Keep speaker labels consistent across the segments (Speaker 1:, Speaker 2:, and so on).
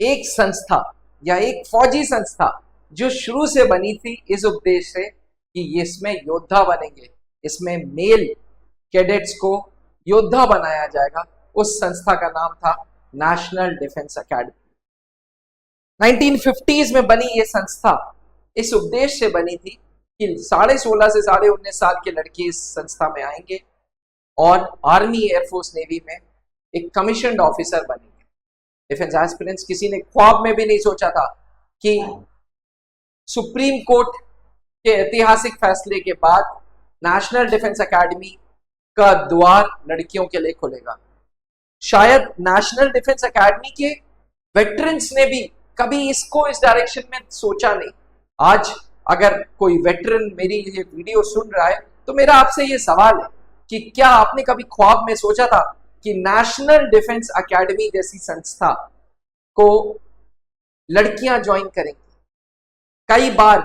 Speaker 1: एक संस्था या एक फौजी संस्था जो शुरू से बनी थी इस उद्देश्य से कि इसमें योद्धा बनेंगे, इसमें मेल कैडेट्स को योद्धा बनाया जाएगा, उस संस्था का नाम था नेशनल डिफेंस एकेडमी। 1950s में बनी ये संस्था इस उद्देश्य से बनी थी कि 16.5 से 19.5 साल के लड़के इस संस्था में आएंगे और आर्मी, एयरफोर्स, नेवी में एक कमीशन्ड ऑफिसर बनेंगे। डिफेंस एस्पिरेंट्स किसी ने ख्वाब में भी नहीं सोचा था कि सुप्रीम कोर्ट के ऐतिहासिक फैसले के बाद नेशनल डिफेंस एकेडमी का द्वार लड़कियों के लिए खुलेगा। शायद नेशनल डिफेंस एकेडमी के वेटरन्स ने भी कभी इसको इस डायरेक्शन में सोचा नहीं। आज अगर कोई वेटरन मेरी ये वीडियो सुन रहा है तो मेरा आपसे ये सवाल है कि क्या आपने कभी ख्वाब में सोचा था कि नेशनल डिफेंस एकेडमी जैसी संस्था को लड़कियां ज्वाइन करेंगी? कई बार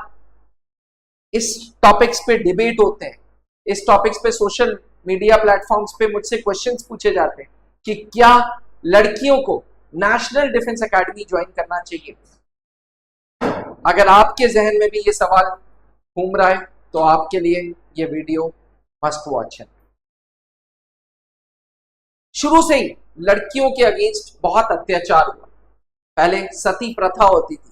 Speaker 1: इस टॉपिक्स पे डिबेट होते हैं, इस टॉपिक्स पे सोशल मीडिया प्लेटफॉर्म्स पे मुझसे क्वेश्चंस पूछे जाते हैं कि क्या लड़कियों को नेशनल डिफेंस एकेडमी ज्वाइन करना चाहिए। अगर आपके जहन में भी ये सवाल घूम रहा है तो आपके लिए ये वीडियो मस्ट वॉच है। शुरू से ही लड़कियों के अगेंस्ट बहुत अत्याचार हुआ। पहले सती प्रथा होती थी,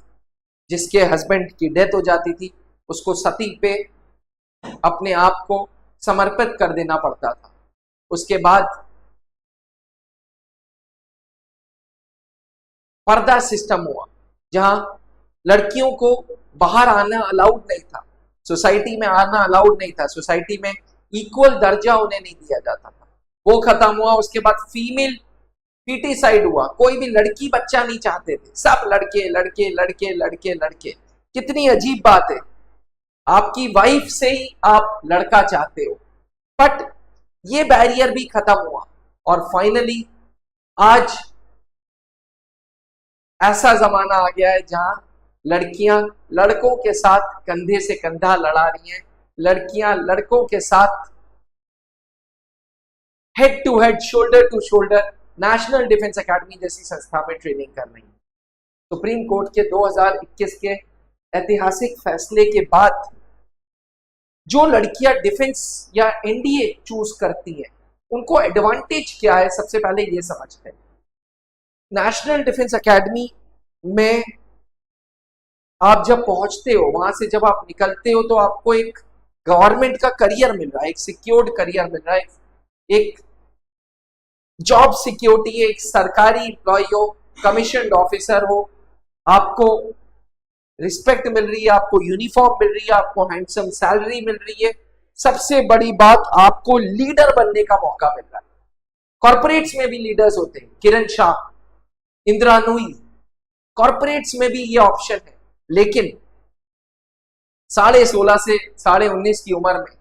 Speaker 1: जिसके हस्बैंड की डेथ हो जाती थी उसको सती पे अपने आप को समर्पित कर देना पड़ता था। उसके बाद पर्दा सिस्टम हुआ, जहां लड़कियों को बाहर आना अलाउड नहीं था, सोसाइटी में आना अलाउड नहीं था, सोसाइटी में इक्वल दर्जा उन्हें नहीं दिया जाता था। वो खत्म हुआ। उसके बाद फीमेल फीटिसाइड हुआ, कोई भी लड़की बच्चा नहीं चाहते थे, सब लड़के लड़के लड़के लड़के लड़के। कितनी अजीब बात है, आपकी वाइफ से ही आप लड़का चाहते हो। बट ये बैरियर भी खत्म हुआ और फाइनली आज ऐसा जमाना आ गया है जहां लड़कियां लड़कों के साथ कंधे से कंधा लड़ा रही हैं, लड़कियां लड़कों के साथ head to head, shoulder to shoulder national defence academy जैसी संस्था में ट्रेनिंग कर रही हैं। सुप्रीम कोर्ट के 2021 के ऐतिहासिक फैसले के बाद जो लड़कियां डिफेंस या एनडीए चूज करती हैं उनको एडवांटेज क्या है, सबसे पहले ये समझते हैं। नेशनल डिफेंस एकेडमी में आप जब पहुंचते हो, वहां से जब आप निकलते हो तो आपको एक गवर्नमेंट का करियर मिल रहा है, एक सिक्योर्ड करियर मिल रहा है, एक जॉब सिक्योरिटी है, एक सरकारी एम्प्लॉय हो, कमीशन्ड ऑफिसर हो, आपको रिस्पेक्ट मिल रही है, आपको यूनिफॉर्म मिल रही है, आपको हैंडसम सैलरी मिल रही है। सबसे बड़ी बात, आपको लीडर बनने का मौका मिल रहा है। कॉर्पोरेट्स में भी लीडर्स होते हैं, किरण शाह, इंदिरा नूई, कॉर्पोरेट्स में भी ये ऑप्शन है। लेकिन 16.5 से 19.5 की उम्र में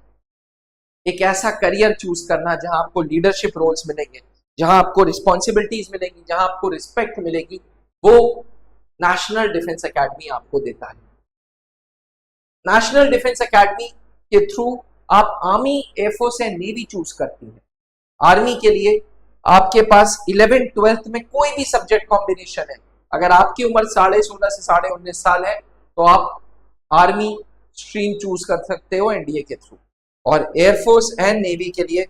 Speaker 1: एक ऐसा करियर चूज करना जहां आपको लीडरशिप रोल्स मिलेंगे, जहां आपको रिस्पॉन्सिबिलिटीज मिलेंगी, जहां आपको रिस्पेक्ट मिलेगी, वो नेशनल डिफेंस एकेडमी आपको देता है। नेशनल डिफेंस एकेडमी के थ्रू आप army, air force and navy choose करती हैं। आर्मी के लिए आपके पास 11th 12th में कोई भी सब्जेक्ट कॉम्बिनेशन है। अगर आपकी उम्र 16.5 से 19.5 साल है तो आप आर्मी स्ट्रीम चूज कर सकते हो एनडीए के थ्रू। और एयरफोर्स एंड नेवी के लिए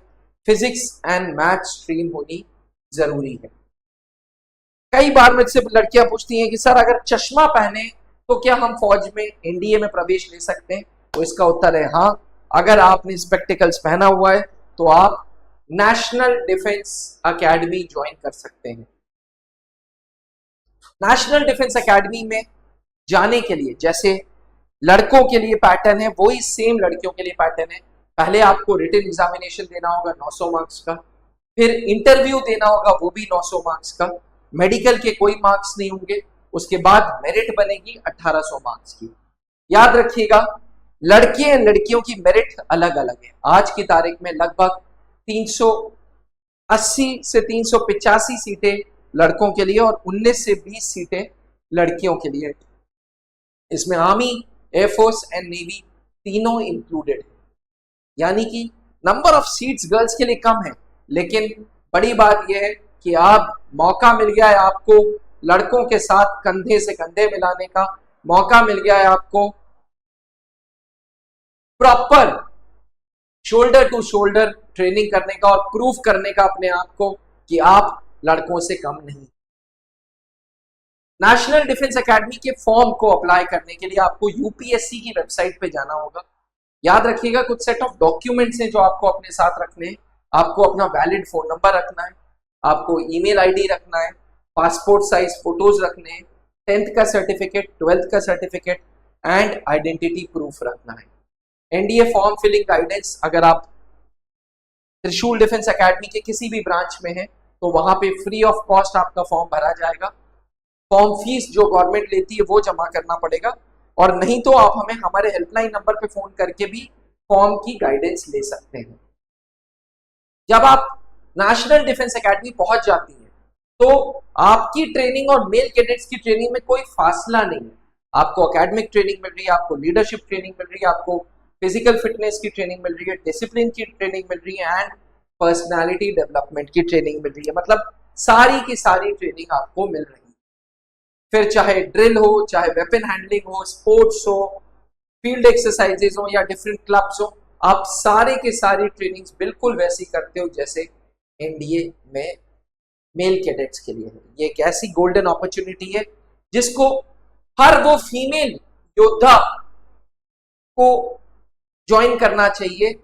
Speaker 1: फिजिक्स एंड मैथ स्ट्रीम होनी जरूरी है। कई बार मुझसे लड़कियां पूछती हैं कि सर अगर चश्मा पहने तो क्या हम फौज में, एनडीए में प्रवेश ले सकते हैं? तो इसका उत्तर है हाँ। अगर आपने स्पेक्टिकल्स पहना हुआ है तो आप नेशनल डिफेंस एकेडमी ज्वाइन कर सकते हैं। नेशनल डिफेंस एकेडमी में जाने के लिए जैसे लड़कों के लिए पैटर्न है, वही सेम लड़कियों के लिए पैटर्न है। पहले आपको रिटन एग्जामिनेशन देना होगा 900 मार्क्स का, फिर इंटरव्यू देना होगा वो भी 900 मार्क्स का, मेडिकल के कोई मार्क्स नहीं होंगे, उसके बाद मेरिट बनेगी 1800 मार्क्स की। याद रखिएगा, लड़के एंड लड़कियों की मेरिट अलग अलग है। आज की तारीख में लगभग 380 से 385 सीटें लड़कों के लिए और 19 से 20 सीटें लड़कियों के लिए। इसमें आर्मी, एयरफोर्स एंड नेवी तीनों इंक्लूडेड है। यानी कि नंबर ऑफ सीट्स गर्ल्स के लिए कम है, लेकिन बड़ी बात यह है कि आप मौका मिल गया है आपको लड़कों के साथ कंधे से कंधे मिलाने का मौका मिल गया है आपको। Proper shoulder to shoulder training करने का और प्रूफ करने का अपने आप को कि आप लड़कों से कम नहीं। नेशनल डिफेंस एकेडमी के फॉर्म को अप्लाई करने के लिए आपको यूपीएससी की वेबसाइट पे जाना होगा। याद रखिएगा कुछ सेट ऑफ डॉक्यूमेंट्स हैं जो आपको अपने साथ रखने हैं। आपको अपना वैलिड फोन नंबर रखना है, आपको ईमेल आईडी रखना है, पासपोर्ट साइज फोटोज रखने हैं, 10th का सर्टिफिकेट, 12th का सर्टिफिकेट एंड आइडेंटिटी प्रूफ रखना है। एनडीए फॉर्म फिलिंग गाइडेंस अगर आप त्रिशूल डिफेंस एकेडमी के किसी भी ब्रांच में हैं तो वहां पे फ्री ऑफ कॉस्ट आपका फॉर्म भरा जाएगा। फॉर्म फीस जो गवर्नमेंट लेती है वो जमा करना पड़ेगा, और नहीं तो आप हमें हमारे हेल्पलाइन नंबर पे फोन करके भी फॉर्म की गाइडेंस ले सकते हैं। जब आप नेशनल डिफेंस एकेडमी पहुंच जाती हैं तो आपकी ट्रेनिंग और मेल कैडेट्स की ट्रेनिंग में कोई फासला नहीं है। आपको एकेडमिक ट्रेनिंग मिल रही है, आपको लीडरशिप ट्रेनिंग मिल रही है, आपको फिजिकल फिटनेस की ट्रेनिंग मिल रही है, डिसिप्लिन की ट्रेनिंग मिल रही है एंड पर्सनालिटी डेवलपमेंट की ट्रेनिंग मिल रही है। मतलब सारी की सारी ट्रेनिंग आपको मिल रही है। फिर चाहे ड्रिल हो, चाहे वेपन हैंडलिंग हो, स्पोर्ट्स हो, फील्ड एक्सरसाइजेज हो या डिफरेंट क्लब्स हो, आप सारे के सारी ट्रेनिंग्स बिल्कुल वैसी करते हो जैसे एनडीए में मेल कैडेट्स के लिए है। ये एक ऐसी गोल्डन अपॉर्चुनिटी है जिसको हर वो फीमेल योद्धा को ज्वाइन करना चाहिए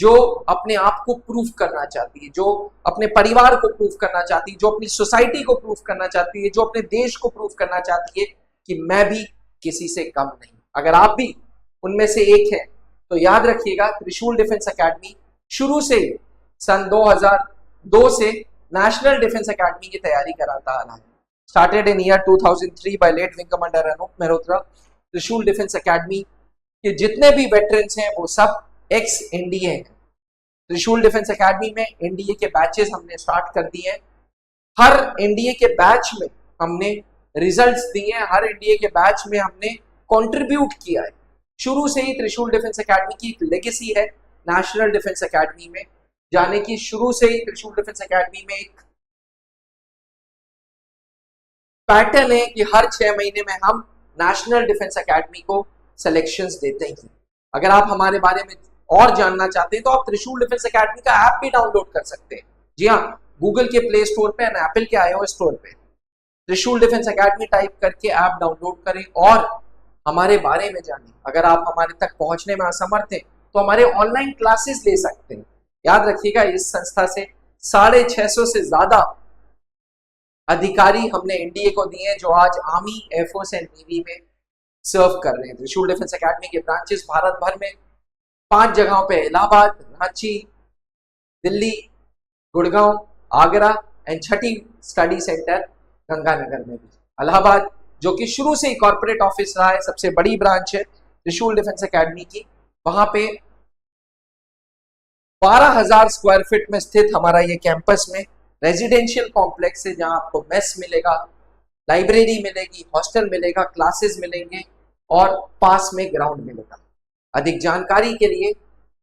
Speaker 1: जो अपने आप को प्रूफ करना चाहती है, जो अपने परिवार को प्रूफ करना चाहती है, जो अपनी सोसाइटी को प्रूफ करना चाहती है, जो अपने देश को प्रूफ करना चाहती है कि मैं भी किसी से कम नहीं। अगर आप भी उनमें से एक हैं तो याद रखिएगा त्रिशूल डिफेंस एकेडमी शुरू से सन 2002 से नेशनल डिफेंस एकेडमी की तैयारी कराता आ रहा है। Started in year 2003 by late wing commander Anup Mehrotra. Trishul defence academy के जितने भी वेटरन्स हैं वो सब एक्स एनडीए हैं। त्रिशूल डिफेंस एकेडमी में एनडीए के बैचेस हमने स्टार्ट कर दिए हैं। हर एनडीए के बैच में हमने रिजल्ट्स दिए हैं, हर एनडीए के बैच में हमने कंट्रीब्यूट किया है। शुरू से ही त्रिशूल डिफेंस एकेडमी की एक लेगेसी है नेशनल डिफेंस एकेडमी में जाने की। शुरू से ही त्रिशूल डिफेंस एकेडमी में एक पैटर्न है कि हर 6 महीने में हम नेशनल डिफेंस एकेडमी को सिलेक्शंस देते हैं। अगर आप हमारे बारे में और जानना चाहते हैं तो आप त्रिशूल डिफेंस एकेडमी का ऐप भी डाउनलोड कर सकते हैं। जी हाँ, गूगल के प्ले स्टोर पे एंड एप्पल के iOS स्टोर पे त्रिशूल डिफेंस एकेडमी टाइप करके ऐप डाउनलोड करें और हमारे बारे में जानें। अगर आप हमारे तक पहुंचने में असमर्थ हैं तो हमारे ऑनलाइन क्लासेस ले सकते हैं। याद रखिएगा इस संस्था से 650 से ज्यादा अधिकारी हमने एनडीए को दिए हैं जो आज आर्मी, एयरफोर्स एंड नेवी में सर्व कर रहे हैं। त्रिशूल डिफेंस एकेडमी के ब्रांचेस भारत भर में 5 जगहों पे, Allahabad, Ranchi, Delhi, Gurgaon, Agra and Chhathi study centre Ganganagar में भी। इलाहाबाद जो कि शुरू से ही कॉर्पोरेट ऑफिस रहा है, सबसे बड़ी ब्रांच है त्रिशूल डिफेंस एकेडमी की। वहां पे 12,000 स्क्वायर फीट में स्थित हमारा ये कैंपस में रेजिडेंशियल कॉम्प्लेक्स है जहां आपको मेस मिलेगा, लाइब्रेरी मिलेगी, हॉस्टल मिलेगा, क्लासेस मिलेंगे और पास में ग्राउंड मिलेगा। अधिक जानकारी के लिए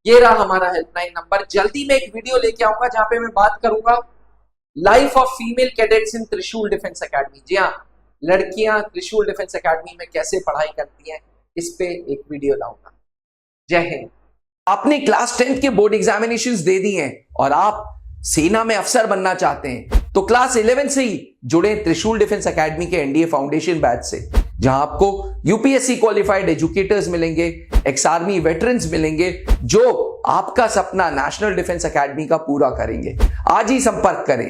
Speaker 1: ये रहा हमारा हेल्पलाइन नंबर। जल्दी मैं एक वीडियो लेके आऊंगा जहां पे मैं बात करूंगा लाइफ ऑफ फीमेल कैडेट्स इन त्रिशूल डिफेंस एकेडमी। जी हाँ, लड़कियां त्रिशूल डिफेंस एकेडमी में कैसे पढ़ाई करती हैं, इस पे एक वीडियो लाऊंगा। जय हिंद।
Speaker 2: आपने क्लास 10th के बोर्ड एग्जामिनेशंस दे दिए हैं और आप सेना में अफसर बनना चाहते हैं तो क्लास 11 से ही जुड़े त्रिशूल डिफेंस एकेडमी के एनडीए फाउंडेशन बैच से, जहां आपको यूपीएससी क्वालिफाइड एजुकेटर्स मिलेंगे, एक्स आर्मी वेटरन्स मिलेंगे जो आपका सपना नेशनल डिफेंस एकेडमी का पूरा करेंगे। आज ही संपर्क करें।